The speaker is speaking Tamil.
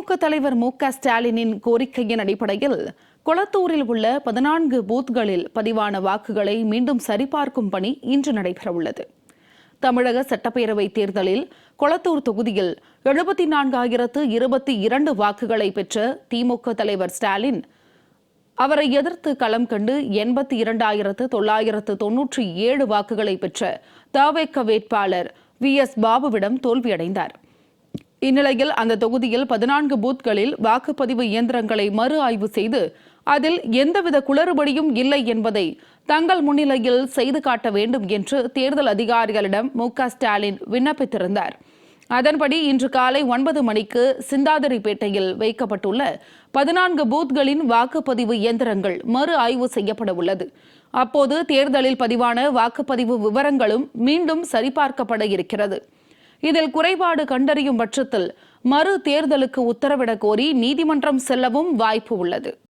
திமுக தலைவர் மு.க.ஸ்டாலினின் கோரிக்கையின் அடிப்படையில் கொளத்தூரில் உள்ள 14 பூத்களில் பதிவான வாக்குகளை மீண்டும் சரிபார்க்கும் பணி இன்று நடைபெறவுள்ளது. தமிழக சட்டப்பேரவைத் தேர்தலில் கொளத்தூர் தொகுதியில் 74,022 வாக்குகளை பெற்ற திமுக தலைவர் ஸ்டாலின் அவரை எதிர்த்து களம் கண்டு 82,997 வாக்குகளை பெற்ற த.வே.க வேட்பாளர் வி.எஸ். பாபுவிடம் தோல்வியடைந்தார். இந்நிலையில் அந்த தொகுதியில் 14 பூத்களில் வாக்குப்பதிவு இயந்திரங்களை மறு ஆய்வு செய்து அதில் எந்தவித குளறுபடியும் இல்லை என்பதை தங்கள் முன்னிலையில் செய்து காட்ட வேண்டும் என்று தேர்தல் அதிகாரிகளிடம் மு.க.ஸ்டாலின் விண்ணப்பித்திருந்தார். அதன்படி இன்று காலை 9 மணிக்கு சிந்தாதிரிப்பேட்டையில் வைக்கப்பட்டுள்ள 14 பூத்களின் வாக்குப்பதிவு இயந்திரங்கள் மறு ஆய்வு செய்யப்பட உள்ளது. அப்போது தேர்தலில் பதிவான வாக்குப்பதிவு விவரங்களும் மீண்டும் சரிபார்க்கப்பட இருக்கிறது. இதில் குறைபாடு கண்டறியும் பட்சத்தில் மறு தேர்தலுக்கு உத்தரவிடக் கோரி நீதிமன்றம் செல்லவும் வாய்ப்பு உள்ளது.